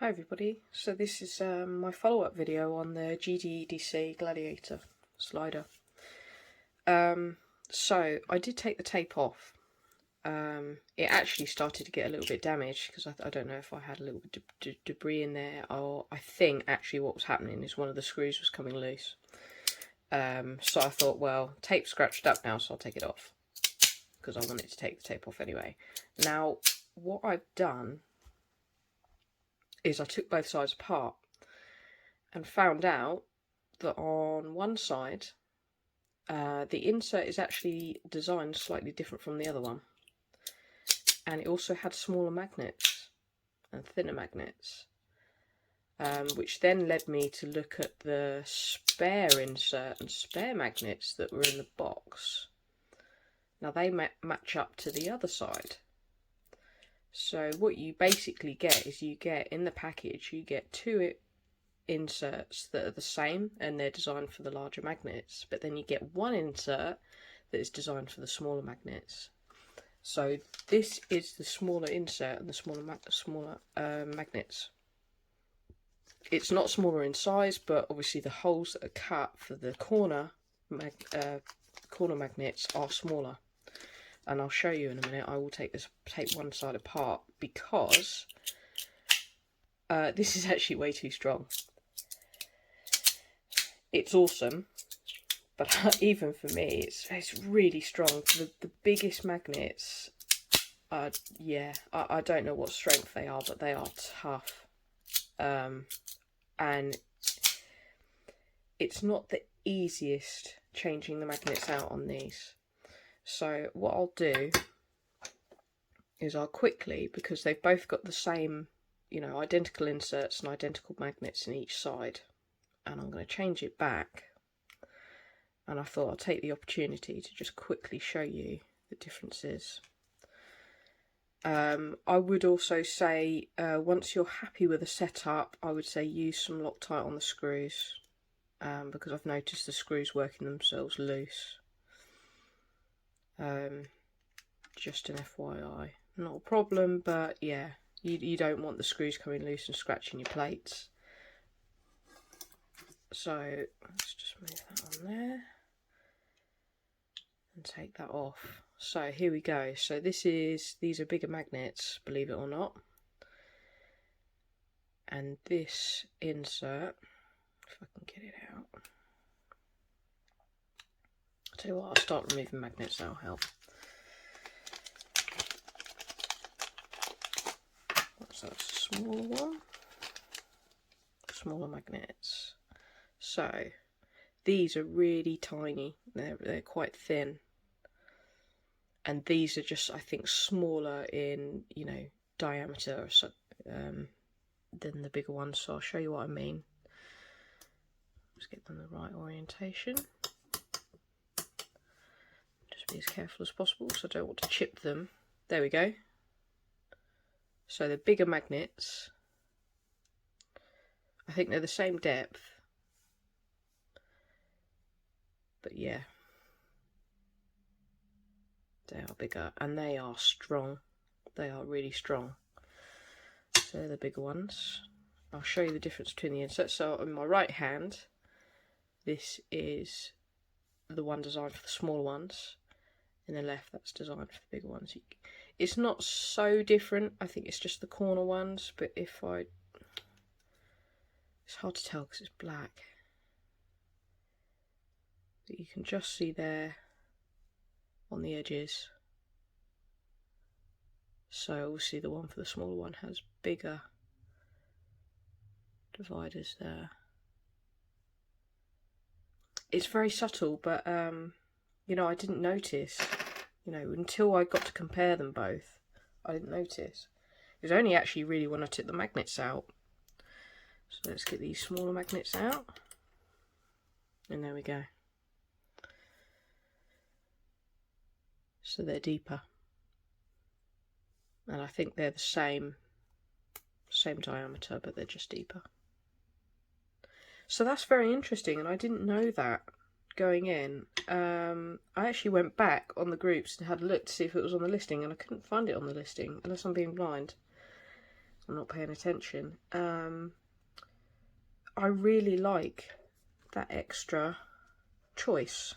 Hi everybody, so this is my follow-up video on the GD Gladiator slider. So I did take the tape off. It actually started to get a little bit damaged because I don't know if I had a little bit of debris in there, or I think actually what was happening is one of the screws was coming loose. So I thought, well, tape's scratched up now, so I'll take it off because I wanted to take the tape off anyway. Now, what I've done is I took both sides apart and found out that on one side the insert is actually designed slightly different from the other one, and it also had smaller magnets and thinner magnets, which then led me to look at the spare insert and spare magnets that were in the box. Now they match up to the other side. So what you basically get is you get in the package, you get two inserts that are the same and they're designed for the larger magnets, but then you get one insert that is designed for the smaller magnets. So this is the smaller insert and the smaller magnets. It's not smaller in size, but obviously the holes that are cut for the corner magnets are smaller. And I'll show you in a minute. I will take one side apart because this is actually way too strong. It's awesome, but even for me, it's really strong. The biggest magnets, yeah, I don't know what strength they are, but they are tough. And it's not the easiest changing the magnets out on these. So what I'll do is I'll quickly, because they've both got the same, identical inserts and identical magnets in each side, and I'm going to change it back. And I thought I'll take the opportunity to just quickly show you the differences. I would also say, once you're happy with the setup, I would say use some Loctite on the screws, because I've noticed the screws working themselves loose. Just an FYI, not a problem, but yeah, you don't want the screws coming loose and scratching your plates. So let's just move that on there and take that off. So here we go. So these are bigger magnets, believe it or not, and this insert, if I can get it out, I'll tell you what, I'll start removing magnets, that'll help. So that's a smaller one, smaller magnets. So these are really tiny, they're quite thin, and these are just, I think, smaller in, diameter than the bigger ones. So I'll show you what I mean. Let's get them the right orientation. Just be as careful as possible, so I don't want to chip them. There we go. So the bigger magnets, I think they're the same depth, but yeah, they are bigger and they are strong. They are really strong. So they're the bigger ones. I'll show you the difference between the inserts. So in my right hand, this is the one designed for the smaller ones. In the left, that's designed for the bigger ones. It's not so different. I think it's just the corner ones, but it's hard to tell because it's black. But you can just see there on the edges. So obviously the one for the smaller one has bigger dividers there. It's very subtle, but I didn't notice, until I got to compare them both, I didn't notice. It was only actually really when I took the magnets out. So let's get these smaller magnets out. And there we go. So they're deeper. And I think they're the same diameter, but they're just deeper. So that's very interesting, and I didn't know that going in. I actually went back on the groups and had a look to see if it was on the listing, and I couldn't find it on the listing, unless I'm being blind. I'm not paying attention. I really like that extra choice.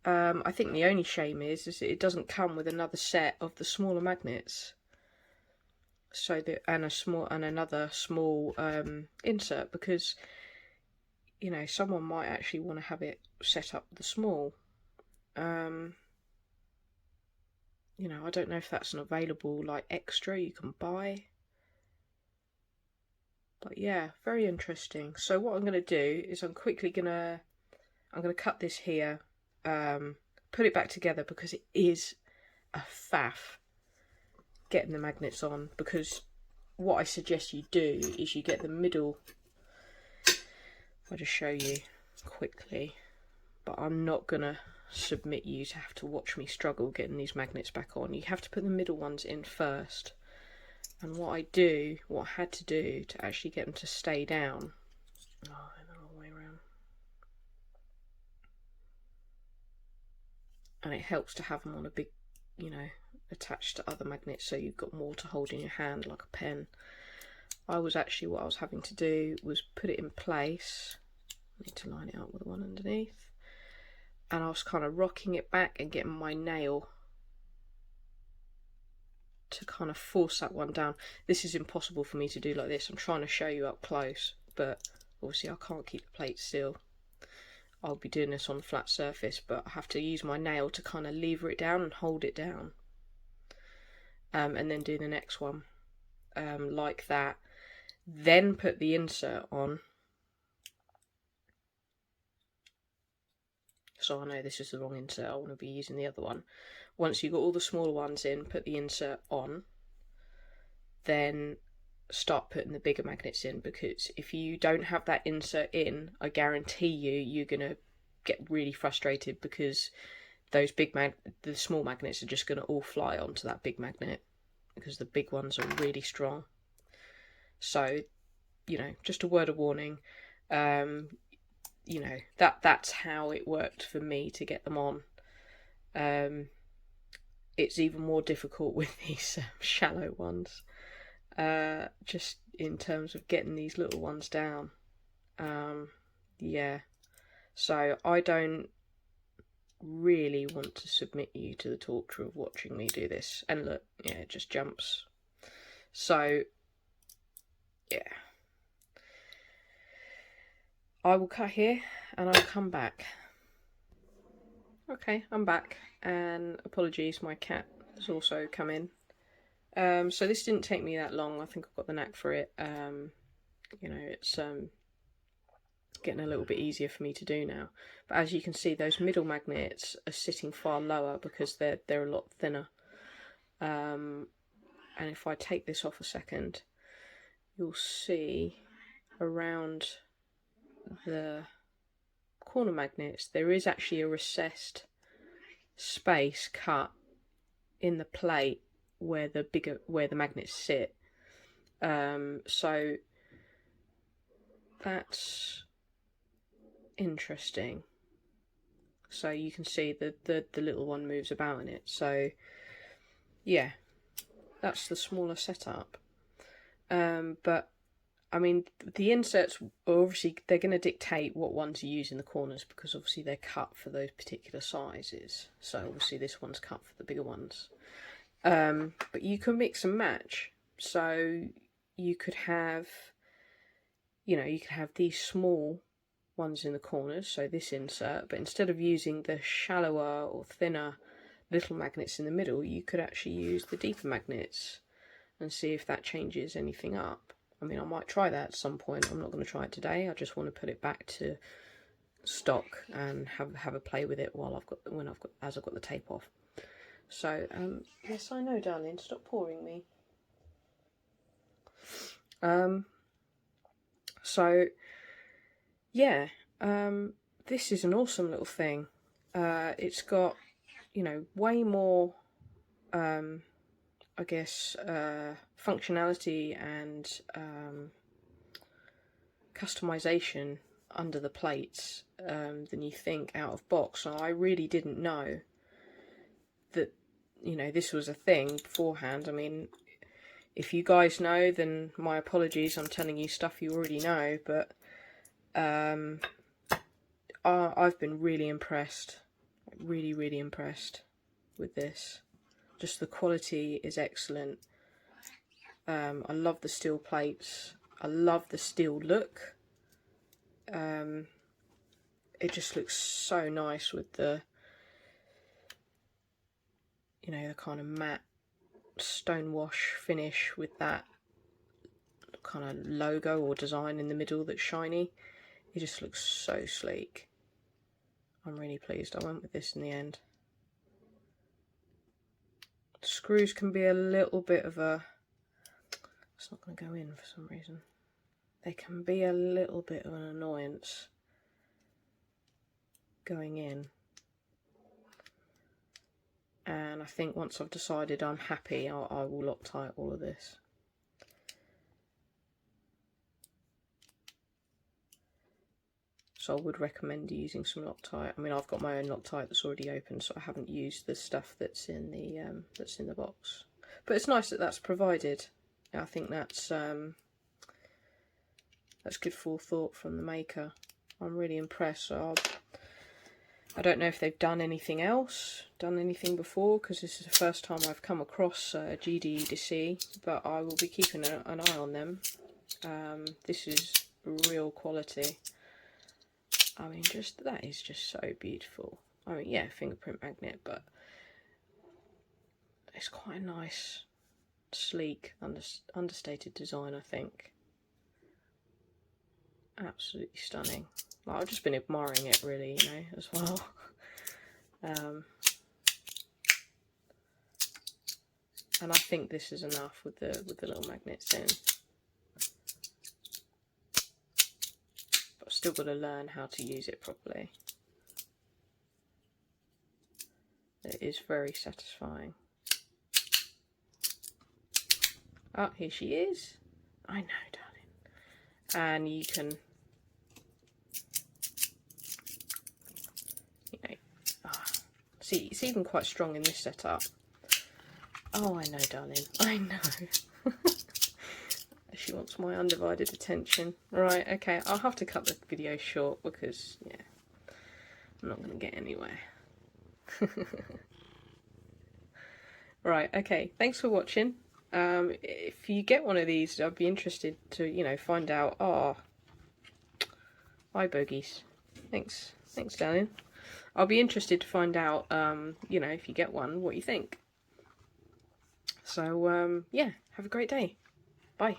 I think the only shame is it doesn't come with another set of the smaller magnets. So that, and another small insert, because you know, someone might actually want to have it set up the small. You know, I don't know if that's an available like extra you can buy. But yeah, very interesting. So what I'm going to do is I'm going to cut this here, put it back together, because it is a faff getting the magnets on. Because what I suggest you do is you get the middle. I'll just show you quickly, but I'm not going to submit you to have to watch me struggle getting these magnets back on. You have to put the middle ones in first. And what I had to do to actually get them to stay down, the wrong way around. And it helps to have them on a big, you know, attached to other magnets, so you've got more to hold in your hand like a pen. What I was having to do was put it in place. I need to line it up with the one underneath. And I was kind of rocking it back and getting my nail to kind of force that one down. This is impossible for me to do like this. I'm trying to show you up close, but obviously I can't keep the plate still. I'll be doing this on a flat surface, but I have to use my nail to kind of lever it down and hold it down. And then do the next one like that. Then put the insert on. So I know this is the wrong insert, I want to be using the other one. Once you've got all the smaller ones in, put the insert on, then start putting the bigger magnets in, because if you don't have that insert in, I guarantee you're going to get really frustrated, because those the small magnets are just going to all fly onto that big magnet, because the big ones are really strong. So, you know, just a word of warning. You know, that's how it worked for me to get them on. It's even more difficult with these shallow ones, just in terms of getting these little ones down. Yeah, so I don't really want to submit you to the torture of watching me do this. And look, yeah, it just jumps. So yeah, I will cut here and I'll come back. Okay, I'm back, and apologies, my cat has also come in. So this didn't take me that long. I think I've got the knack for it. You know, it's getting a little bit easier for me to do now. But as you can see, those middle magnets are sitting far lower because they're a lot thinner. And if I take this off a second, you'll see around the corner magnets there is actually a recessed space cut in the plate where the magnets sit. So that's interesting. So you can see the little one moves about in it. So yeah, that's the smaller setup. But I mean, the inserts obviously they're going to dictate what ones you use in the corners, because obviously they're cut for those particular sizes. So obviously this one's cut for the bigger ones. But you can mix and match. So you could have, you know, you could have these small ones in the corners, so this insert, but instead of using the shallower or thinner little magnets in the middle, you could actually use the deeper magnets and see if that changes anything up. I mean, I might try that at some point. I'm not going to try it today. I just want to put it back to stock and have a play with it while as I've got the tape off. So yes, I know, darling. Stop pouring me. So yeah, this is an awesome little thing. It's got, you know, way more, I guess, functionality and customization under the plates than you think out of box. And I really didn't know that, you know, this was a thing beforehand. I mean, If you guys know, then my apologies, I'm telling you stuff you already know, but I've been really impressed, really impressed with this. Just the quality is excellent. I love the steel plates. I love the steel look. It just looks so nice with the, you know, the kind of matte stonewash finish with that kind of logo or design in the middle that's shiny. It just looks so sleek. I'm really pleased I went with this in the end. Screws can be a little bit of a... It's not going to go in for some reason. They can be a little bit of an annoyance going in. And I think once I've decided I'm happy, I will Loctite all of this. So I would recommend using some Loctite. I mean, I've got my own Loctite that's already open, so I haven't used the stuff that's in the box. But it's nice that that's provided. I think that's good forethought from the maker. I'm really impressed. So I don't know if they've done anything before, because this is the first time I've come across GD EDC, but I will be keeping an eye on them. This is real quality. I mean, that is just so beautiful. I mean, yeah, fingerprint magnet, but it's quite a nice, sleek, understated design, I think. Absolutely stunning. Like, I've just been admiring it, really, you know, as well. And I think this is enough with the little magnets in. But I've still got to learn how to use it properly. It is very satisfying. Oh, here she is. I know, darling. And you can, you know, see, it's even quite strong in this setup. Oh, I know, darling. I know. She wants my undivided attention. Right, okay, I'll have to cut the video short because, yeah, I'm not going to get anywhere. Right, okay, thanks for watching. If you get one of these, I'd be interested to, you know, find out. Oh, hi bogies. Thanks, darling. I'll be interested to find out, you know, if you get one, what you think. So, yeah, have a great day. Bye.